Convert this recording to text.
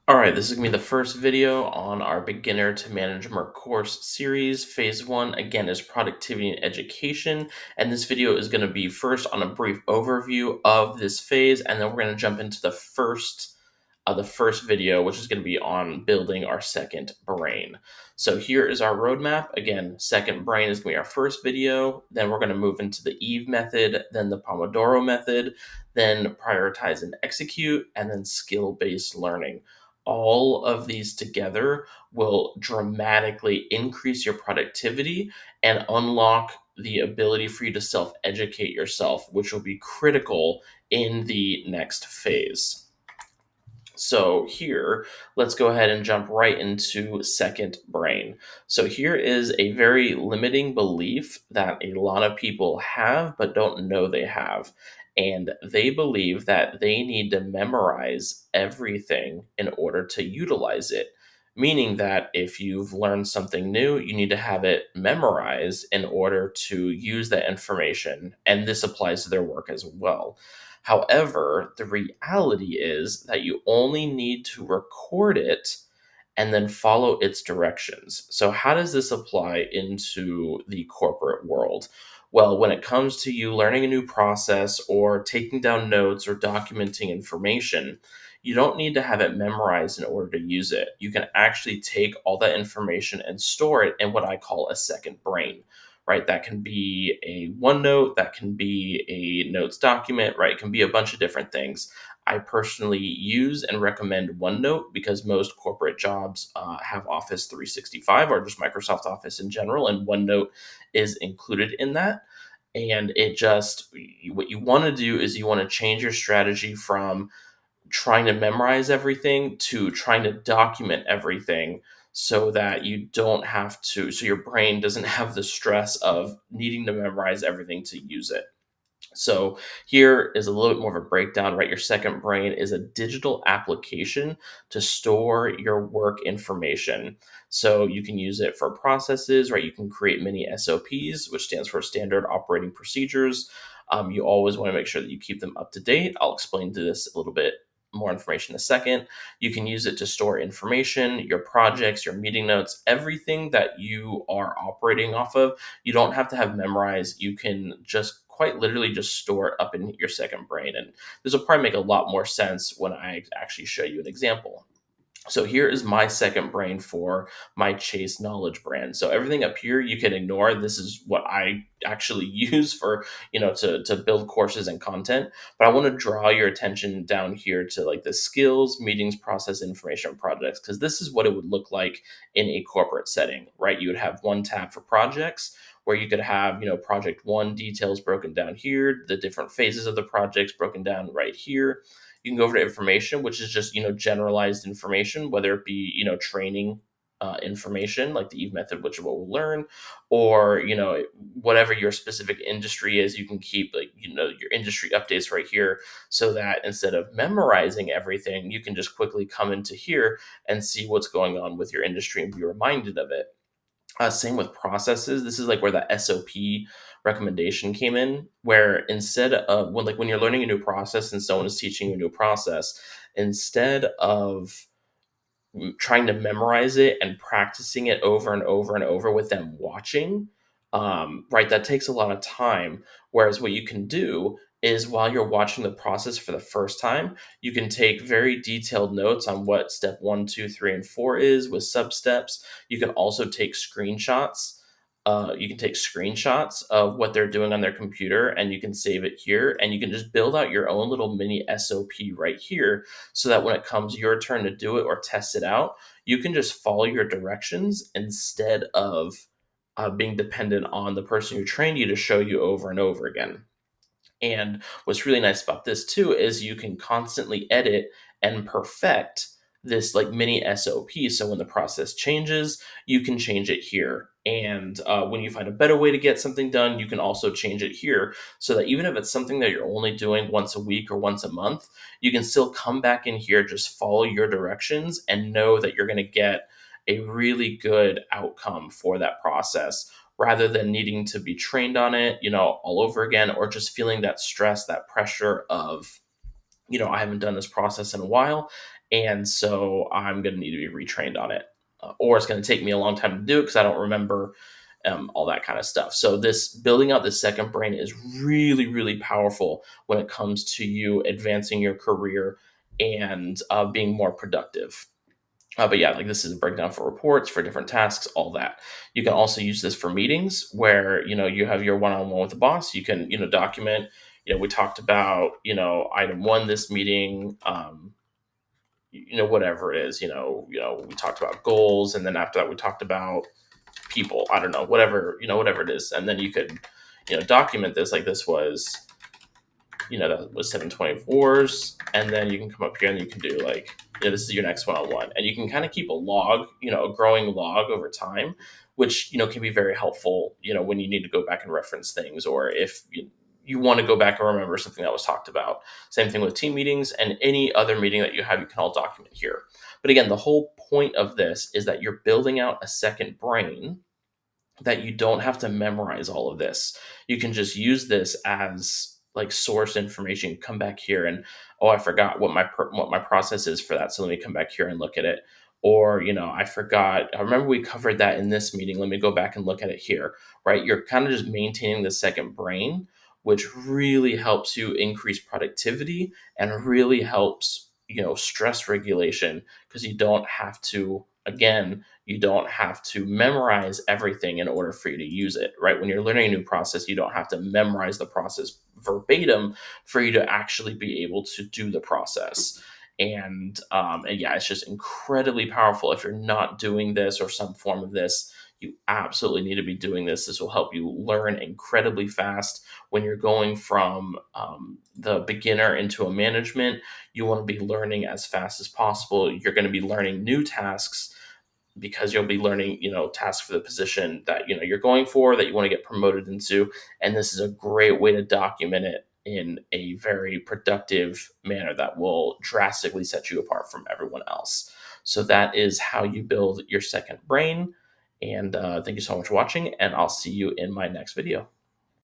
All right, this is going to be the first video on our Beginner to Manager course series. Phase one, again, is productivity and education. And this video is going to be first on a brief overview of this phase, and then we're going to jump into the first video, which is going to be on building our second brain. So here is our roadmap. Again, second brain is going to be our first video. Then we're going to move into the Eve method, then the Pomodoro method, then prioritize and execute, and then skill-based learning. All of these together will dramatically increase your productivity and unlock the ability for you to self educate yourself, which will be critical in the next phase. So here, let's go ahead and jump right into second brain. So here is a very limiting belief that a lot of people have but don't know they have. And they believe that they need to memorize everything in order to utilize it. Meaning that if you've learned something new, you need to have it memorized in order to use that information. And this applies to their work as well. However, the reality is that you only need to record it and then follow its directions. So, how does this apply into the corporate world? Well, when it comes to you learning a new process or taking down notes or documenting information, you don't need to have it memorized in order to use it. You can actually take all that information and store it in what I call a second brain, right? That can be a OneNote, that can be a notes document, right? It can be a bunch of different things. I personally use and recommend OneNote because most corporate jobs have Office 365 or just Microsoft Office in general, and OneNote is included in that. And it just, what you want to do is you want to change your strategy from trying to memorize everything to trying to document everything so that you don't have to, so your brain doesn't have the stress of needing to memorize everything to use it. So here is a little bit more of a breakdown, right? Your second brain is a digital application to store your work information. So you can use it for processes, right? You can create mini SOPs, which stands for standard operating procedures. You always want to make sure that you keep them up to date. I'll explain to this a little bit more information in a second. You can use it to store information, your projects, your meeting notes, everything that you are operating off of. You don't have to have memorized. You can just quite literally just store it up in your second brain. And this will probably make a lot more sense when I actually show you an example. So here is my second brain for my Chase Knowledge brand. So everything up here you can ignore. This is what I actually use for, to build courses and content. But I want to draw your attention down here to like the skills, meetings, process, information, projects, because this is what it would look like in a corporate setting, right? You would have one tab for projects where you could have, project one details broken down here, the different phases of the projects broken down right here. You can go over to information, which is just generalized information, whether it be training information like the Eve method, which is what we'll learn, or whatever your specific industry is. You can keep like your industry updates right here, so that instead of memorizing everything, you can just quickly come into here and see what's going on with your industry and be reminded of it. Same with processes. This is like where the SOP recommendation came in, where instead of when you're learning a new process and someone is teaching you a new process, instead of trying to memorize it and practicing it over and over and over with them watching, right? That takes a lot of time. Whereas what you can do is while you're watching the process for the first time, you can take very detailed notes on what step one, two, three, and four is with sub steps. You can also take screenshots. Of what they're doing on their computer, and you can save it here, and you can just build out your own little mini SOP right here, so that when it comes your turn to do it or test it out, you can just follow your directions instead of being dependent on the person who trained you to show you over and over again. And what's really nice about this too is you can constantly edit and perfect this like mini SOP. So when the process changes, you can change it here. And when you find a better way to get something done, you can also change it here. So that even if it's something that you're only doing once a week or once a month, you can still come back in here, just follow your directions, and know that you're going to get a really good outcome for that process, rather than needing to be trained on it, all over again, or just feeling that stress, that pressure of, I haven't done this process in a while, And so I'm going to need to be retrained on it. Or it's going to take me a long time to do it because I don't remember all that kind of stuff. So this building out the second brain is really, really powerful when it comes to you advancing your career and being more productive. But yeah, like this is a breakdown for reports, for different tasks, all that. You can also use this for meetings where, you have your one-on-one with the boss. You can, document, we talked about, item one, this meeting, whatever it is, we talked about goals. And then after that, we talked about people, I don't know, whatever it is. And then you could, document this like this was, that was 724s. And then you can come up here and you can do like, this is your next one-on-one. And you can kind of keep a log, a growing log over time, which, can be very helpful, when you need to go back and reference things, or if you want to go back and remember something that was talked about. Same thing with team meetings and any other meeting that you have, you can all document here. But again, the whole point of this is that you're building out a second brain, that you don't have to memorize all of this. You can just use this as like source information. Come back here and, oh, I forgot what my process is for that. So let me come back here and look at it. Or, I forgot. I remember we covered that in this meeting. Let me go back and look at it here. Right? You're kind of just maintaining the second brain, which really helps you increase productivity and really helps, stress regulation, because you don't have to, again, you don't have to memorize everything in order for you to use it, right? When you're learning a new process, you don't have to memorize the process verbatim for you to actually be able to do the process. And yeah, it's just incredibly powerful. If you're not doing this or some form of this, you absolutely need to be doing this. This will help you learn incredibly fast. When you're going from the beginner into a management, you want to be learning as fast as possible. You're going to be learning new tasks because you'll be learning, tasks for the position that, you're going for, that you want to get promoted into. And this is a great way to document it in a very productive manner that will drastically set you apart from everyone else. So that is how you build your second brain. And thank you so much for watching, and I'll see you in my next video.